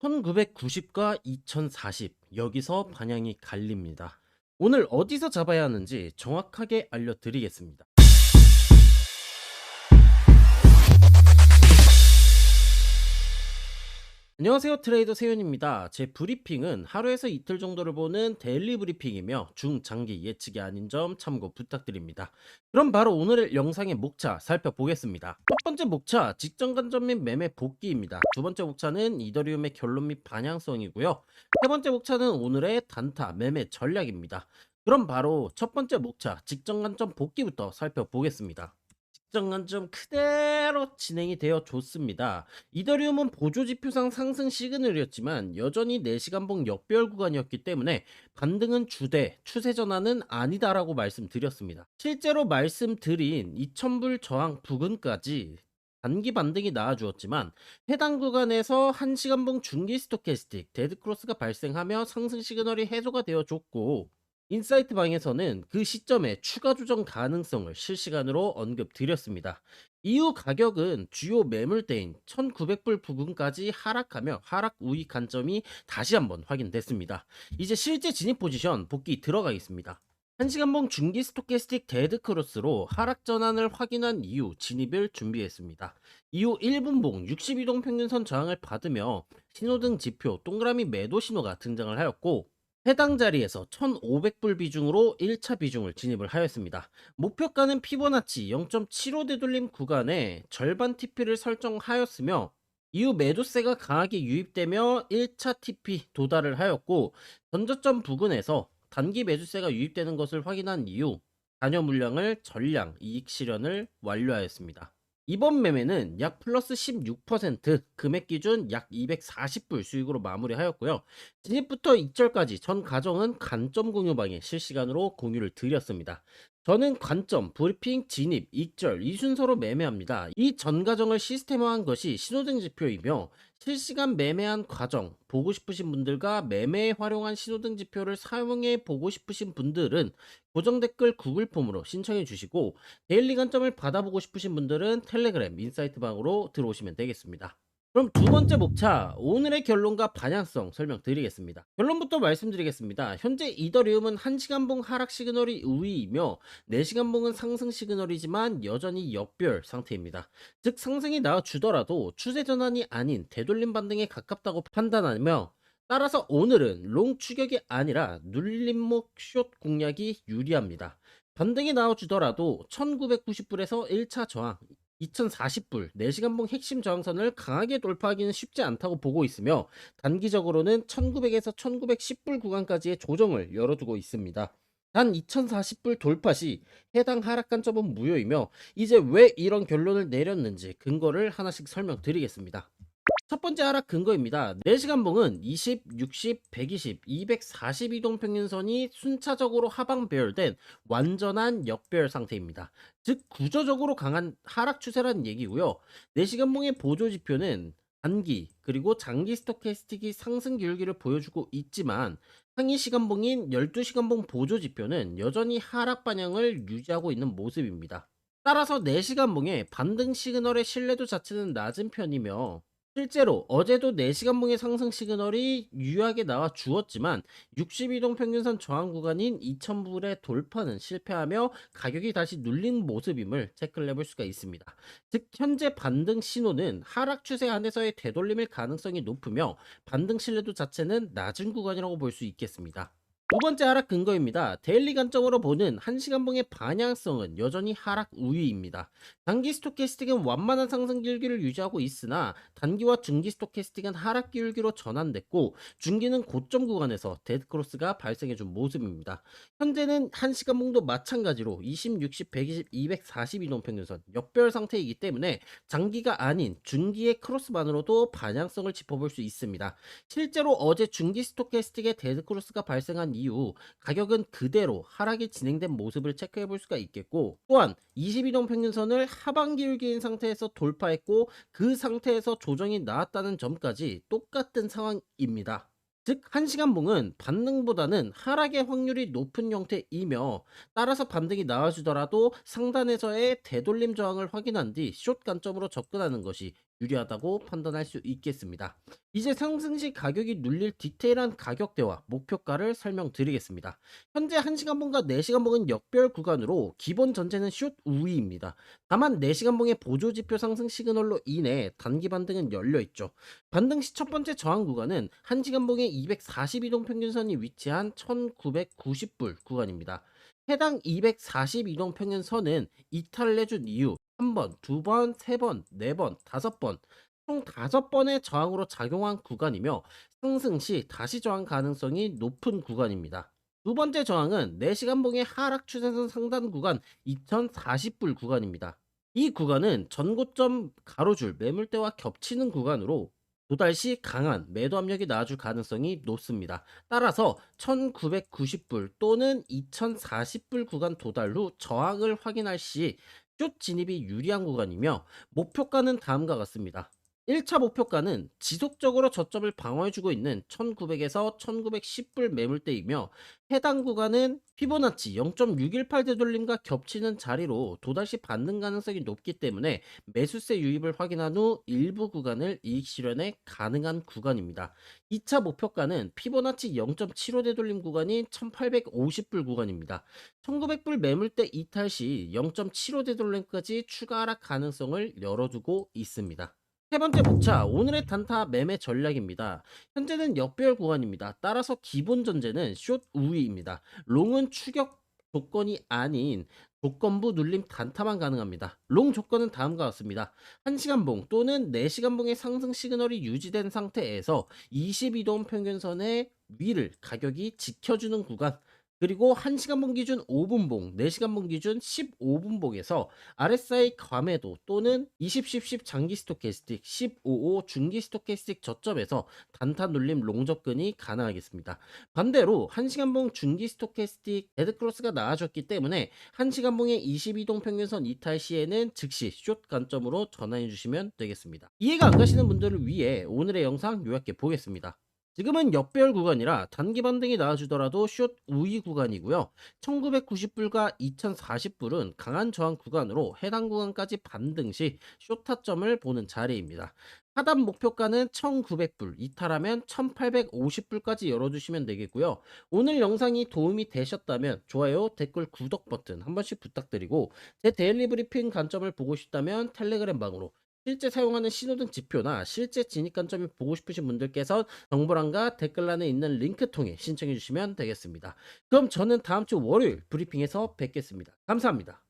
1990과 2040 여기서 방향이 갈립니다. 오늘 어디서 잡아야 하는지 정확하게 알려드리겠습니다. 안녕하세요, 트레이더 세윤입니다. 제 브리핑은 하루에서 이틀 정도를 보는 데일리 브리핑이며 중장기 예측이 아닌 점 참고 부탁드립니다. 그럼 바로 오늘의 영상의 목차 살펴보겠습니다. 첫 번째 목차, 직전 관점 및 매매 복귀입니다. 두 번째 목차는 이더리움의 결론 및 방향성이고요. 세 번째 목차는 오늘의 단타 매매 전략입니다. 그럼 바로 첫 번째 목차, 직전 관점 복귀부터 살펴보겠습니다. 정관점 그대로 진행이 되어 좋습니다. 이더리움은 보조지표상 상승 시그널이었지만 여전히 4시간봉 역배열 구간이었기 때문에 반등은 주되 추세 전환은 아니다라고 말씀드렸습니다. 실제로 말씀드린 2000불 저항 부근까지 단기 반등이 나와주었지만 해당 구간에서 1시간봉 중기 스토캐스틱 데드크로스가 발생하며 상승 시그널이 해소가 되어줬고, 인사이트 방에서는 그 시점에 추가 조정 가능성을 실시간으로 언급드렸습니다. 이후 가격은 주요 매물대인 1900불 부근까지 하락하며 하락 우위 관점이 다시 한번 확인됐습니다. 이제 실제 진입 포지션 복귀 들어가겠습니다. 1시간봉 중기 스토캐스틱 데드크로스로 하락 전환을 확인한 이후 진입을 준비했습니다. 이후 1분봉 62동 평균선 저항을 받으며 신호등 지표 동그라미 매도 신호가 등장을 하였고, 해당 자리에서 1500불 비중으로 1차 비중을 진입을 하였습니다. 목표가는 피보나치 0.75 되돌림 구간에 절반 TP를 설정하였으며, 이후 매도세가 강하게 유입되며 1차 TP 도달을 하였고, 전저점 부근에서 단기 매수세가 유입되는 것을 확인한 이후 잔여 물량을 전량 이익 실현을 완료하였습니다. 이번 매매는 약 플러스 16% 금액 기준 약 240불 수익으로 마무리하였고요. 진입부터 익절까지 전 과정은 관점 공유방에 실시간으로 공유를 드렸습니다. 저는 관점, 브리핑, 진입, 익절 이 순서로 매매합니다. 이 전 과정을 시스템화한 것이 신호등 지표이며, 실시간 매매한 과정 보고 싶으신 분들과 매매에 활용한 신호등 지표를 사용해 보고 싶으신 분들은 고정 댓글 구글 폼으로 신청해 주시고, 데일리 관점을 받아보고 싶으신 분들은 텔레그램 인사이트 방으로 들어오시면 되겠습니다. 그럼 두 번째 목차, 오늘의 결론과 방향성 설명드리겠습니다. 결론부터 말씀드리겠습니다. 현재 이더리움은 1시간봉 하락 시그널이 우위이며 4시간봉은 상승 시그널이지만 여전히 역별 상태입니다. 즉 상승이 나와주더라도 추세 전환이 아닌 되돌림 반등에 가깝다고 판단하며, 따라서 오늘은 롱 추격이 아니라 눌림목 숏 공략이 유리합니다. 반등이 나와주더라도 1990불에서 1차 저항 2040불 4시간봉 핵심 저항선을 강하게 돌파하기는 쉽지 않다고 보고 있으며, 단기적으로는 1900에서 1910불 구간까지의 조정을 열어두고 있습니다. 단 2040불 돌파 시 해당 하락 관점은 무효이며, 이제 왜 이런 결론을 내렸는지 근거를 하나씩 설명드리겠습니다. 첫 번째 하락 근거입니다. 4시간봉은 20, 60, 120, 242동 평균선이 순차적으로 하방 배열된 완전한 역배열 상태입니다. 즉 구조적으로 강한 하락 추세라는 얘기고요. 4시간봉의 보조 지표는 단기 그리고 장기 스토캐스틱이 상승 기울기를 보여주고 있지만, 상위 시간봉인 12시간봉 보조 지표는 여전히 하락 방향을 유지하고 있는 모습입니다. 따라서 4시간봉의 반등 시그널의 신뢰도 자체는 낮은 편이며, 실제로 어제도 4시간봉의 상승 시그널이 유효하게 나와 주었지만 62동 평균선 저항 구간인 2000불의 돌파는 실패하며 가격이 다시 눌린 모습임을 체크를 해볼 수가 있습니다. 즉 현재 반등 신호는 하락 추세 안에서의 되돌림일 가능성이 높으며 반등 신뢰도 자체는 낮은 구간이라고 볼 수 있겠습니다. 두 번째 하락 근거입니다. 데일리 관점으로 보는 1시간봉의 방향성은 여전히 하락 우위입니다. 단기 스토캐스틱은 완만한 상승 기울기를 유지하고 있으나 단기와 중기 스토캐스틱은 하락 기울기로 전환됐고, 중기는 고점 구간에서 데드크로스가 발생해준 모습입니다. 현재는 1시간봉도 마찬가지로 20, 60, 120, 242동 평균선 역별 상태이기 때문에 장기가 아닌 중기의 크로스만으로도 방향성을 짚어볼 수 있습니다. 실제로 어제 중기 스토캐스틱의 데드크로스가 발생한 이후 가격은 그대로 하락이 진행된 모습을 체크해 볼 수가 있겠고, 또한 22동 평균선을 하반 기울기인 상태에서 돌파했고 그 상태에서 조정이 나왔다는 점까지 똑같은 상황입니다. 즉 1시간봉은 반등보다는 하락의 확률이 높은 형태이며, 따라서 반등이 나와주더라도 상단에서의 되돌림 저항을 확인한 뒤 숏 관점으로 접근하는 것이 유리하다고 판단할 수 있겠습니다. 이제 상승시 가격이 눌릴 디테일한 가격대와 목표가를 설명드리겠습니다. 현재 1시간봉과 4시간봉은 역별 구간으로 기본 전제는 숏 우위입니다. 다만 4시간봉의 보조지표 상승 시그널로 인해 단기 반등은 열려있죠. 반등 시 첫 번째 저항 구간은 1시간봉의 242동 평균선이 위치한 1990불 구간입니다. 해당 242동 평균선은 이탈을 내준 이후 한 번, 두 번, 세 번, 네 번, 다섯 번, 총 5번의 저항으로 작용한 구간이며 상승 시 다시 저항 가능성이 높은 구간입니다. 두 번째 저항은 4시간봉의 하락 추세선 상단 구간 2040불 구간입니다. 이 구간은 전고점 가로줄 매물대와 겹치는 구간으로 도달시 강한 매도 압력이 나와줄 가능성이 높습니다. 따라서 1990불 또는 2040불 구간 도달 후 저항을 확인할 시 숏 진입이 유리한 구간이며 목표가는 다음과 같습니다. 1차 목표가는 지속적으로 저점을 방어해주고 있는 1900에서 1910불 매물대이며 해당 구간은 피보나치 0.618 되돌림과 겹치는 자리로 도달시 반등 가능성이 높기 때문에 매수세 유입을 확인한 후 일부 구간을 이익 실현에 가능한 구간입니다. 2차 목표가는 피보나치 0.75 되돌림 구간인 1850불 구간입니다. 1900불 매물대 이탈 시 0.75 되돌림까지 추가 하락 가능성을 열어두고 있습니다. 세 번째 목차, 오늘의 단타 매매 전략입니다. 현재는 역배열 구간입니다. 따라서 기본 전제는 숏 우위입니다. 롱은 추격 조건이 아닌 조건부 눌림 단타만 가능합니다. 롱 조건은 다음과 같습니다. 1시간봉 또는 4시간봉의 상승 시그널이 유지된 상태에서 22동 평균선의 위를 가격이 지켜주는 구간, 그리고 1시간봉 기준 5분봉, 4시간봉 기준 15분봉에서 RSI 과매도 또는 20-10-10 장기 스토캐스틱, 15-5 중기 스토캐스틱 저점에서 단타 눌림 롱 접근이 가능하겠습니다. 반대로 1시간봉 중기 스토캐스틱 데드크로스가 나와줬기 때문에 1시간봉의 22동 평균선 이탈 시에는 즉시 숏 관점으로 전환해 주시면 되겠습니다. 이해가 안 가시는 분들을 위해 오늘의 영상 요약해 보겠습니다. 지금은 역배열 구간이라 단기 반등이 나와주더라도 숏 우위 구간이고요. 1990불과 2040불은 강한 저항 구간으로 해당 구간까지 반등 시 숏 타점을 보는 자리입니다. 하단 목표가는 1900불, 이탈하면 1850불까지 열어두시면 되겠고요. 오늘 영상이 도움이 되셨다면 좋아요, 댓글, 구독 버튼 한 번씩 부탁드리고 제 데일리 브리핑 관점을 보고 싶다면 텔레그램 방으로 실제 사용하는 신호등 지표나 실제 진입 관점이 보고 싶으신 분들께서 정보란과 댓글란에 있는 링크 통해 신청해 주시면 되겠습니다. 그럼 저는 다음 주 월요일 브리핑에서 뵙겠습니다. 감사합니다.